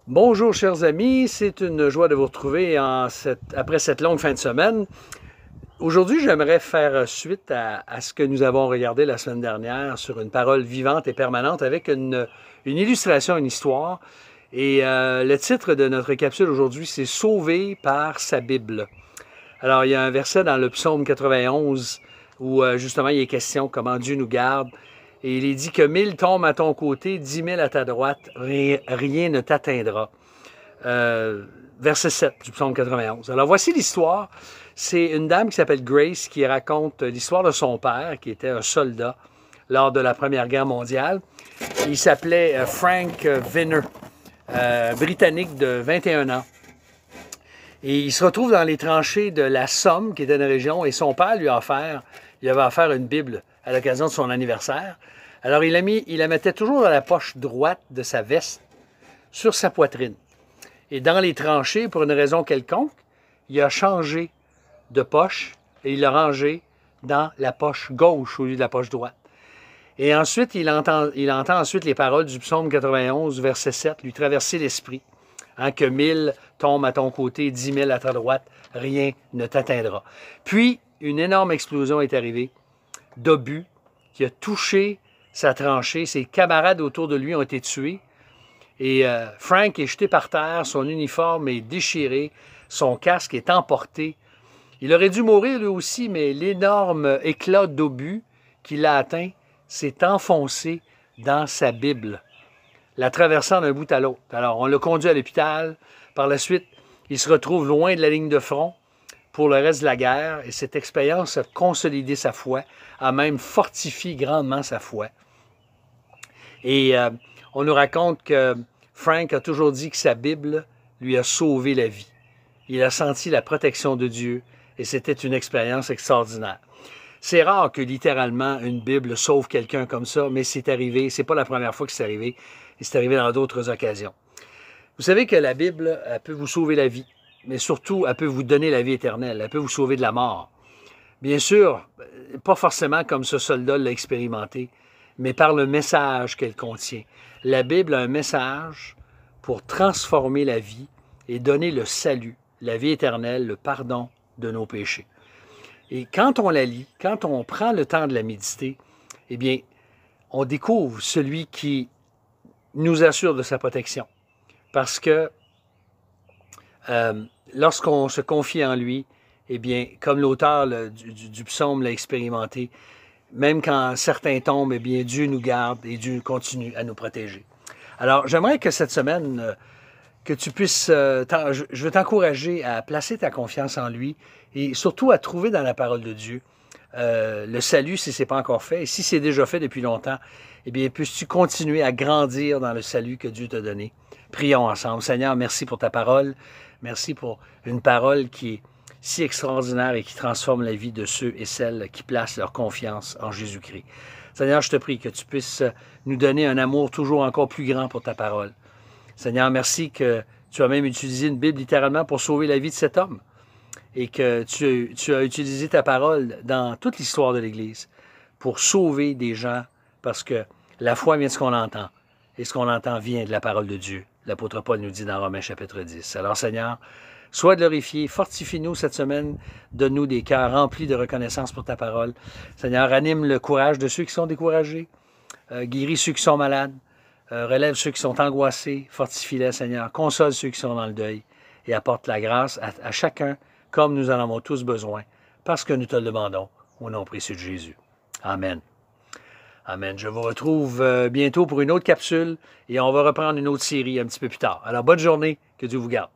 Bonjour chers amis, c'est une joie de vous retrouver après cette longue fin de semaine. Aujourd'hui, j'aimerais faire suite à ce que nous avons regardé la semaine dernière sur une parole vivante et permanente avec une illustration, une histoire. Et le titre de notre capsule aujourd'hui, c'est « Sauvé par sa Bible ». Alors, il y a un verset dans le psaume 91 où justement il est question comment Dieu nous garde. Et il est dit que 1000 tombent à ton côté, 10 000 à ta droite, rien ne t'atteindra. Verset 7 du psaume 91. Alors voici l'histoire. C'est une dame qui s'appelle Grace qui raconte l'histoire de son père, qui était un soldat lors de la Première Guerre mondiale. Il s'appelait Frank Venner, britannique de 21 ans. Et il se retrouve dans les tranchées de la Somme, qui était une région, et son père lui a offert, il avait offert une Bible à l'occasion de son anniversaire. Alors il la mettait toujours dans la poche droite de sa veste, sur sa poitrine. Et dans les tranchées, pour une raison quelconque, il a changé de poche et il l'a rangé dans la poche gauche au lieu de la poche droite. Et ensuite, il entend ensuite les paroles du psaume 91, verset 7, lui traverser l'esprit. Hein, que 1000 tombent à ton côté, 10 000 à ta droite, rien ne t'atteindra. Puis, une énorme explosion est arrivée d'obus qui a touché sa tranchée. Ses camarades autour de lui ont été tués. Et Frank est jeté par terre, son uniforme est déchiré, son casque est emporté. Il aurait dû mourir lui aussi, mais l'énorme éclat d'obus qui l'a atteint s'est enfoncé dans sa Bible, la traversant d'un bout à l'autre. Alors, on l'a conduit à l'hôpital. Par la suite, il se retrouve loin de la ligne de front pour le reste de la guerre. Et cette expérience a consolidé sa foi, a même fortifié grandement sa foi. Et on nous raconte que Frank a toujours dit que sa Bible lui a sauvé la vie. Il a senti la protection de Dieu et c'était une expérience extraordinaire. C'est rare que littéralement une Bible sauve quelqu'un comme ça, mais c'est arrivé. C'est pas la première fois que c'est arrivé. Et c'est arrivé dans d'autres occasions. Vous savez que la Bible, elle peut vous sauver la vie, mais surtout, elle peut vous donner la vie éternelle. Elle peut vous sauver de la mort. Bien sûr, pas forcément comme ce soldat l'a expérimenté, mais par le message qu'elle contient. La Bible a un message pour transformer la vie et donner le salut, la vie éternelle, le pardon de nos péchés. Et quand on la lit, quand on prend le temps de la méditer, eh bien, on découvre celui qui nous assure de sa protection. Parce que lorsqu'on se confie en lui, eh bien, comme l'auteur du psaume l'a expérimenté, même quand certains tombent, eh bien, Dieu nous garde et Dieu continue à nous protéger. Alors, j'aimerais que cette semaine, que tu puisses, je veux t'encourager à placer ta confiance en lui et surtout à trouver dans la parole de Dieu le salut si ce n'est pas encore fait. Et si c'est déjà fait depuis longtemps, eh bien, puisses-tu continuer à grandir dans le salut que Dieu t'a donné. Prions ensemble. Seigneur, merci pour ta parole. Merci pour une parole qui est si extraordinaire et qui transforme la vie de ceux et celles qui placent leur confiance en Jésus-Christ. Seigneur, je te prie que tu puisses nous donner un amour toujours encore plus grand pour ta parole. Seigneur, merci que tu as même utilisé une Bible littéralement pour sauver la vie de cet homme et que tu as utilisé ta parole dans toute l'histoire de l'Église pour sauver des gens parce que la foi vient de ce qu'on entend et ce qu'on entend vient de la parole de Dieu. L'apôtre Paul nous dit dans Romains chapitre 10. Alors Seigneur, sois glorifié, fortifie-nous cette semaine, donne-nous des cœurs remplis de reconnaissance pour ta parole. Seigneur, anime le courage de ceux qui sont découragés, guéris ceux qui sont malades, relève ceux qui sont angoissés, fortifie-les, Seigneur, console ceux qui sont dans le deuil et apporte la grâce à chacun comme nous en avons tous besoin, parce que nous te le demandons au nom précieux de Jésus. Amen. Amen. Je vous retrouve bientôt pour une autre capsule et on va reprendre une autre série un petit peu plus tard. Alors, bonne journée, que Dieu vous garde.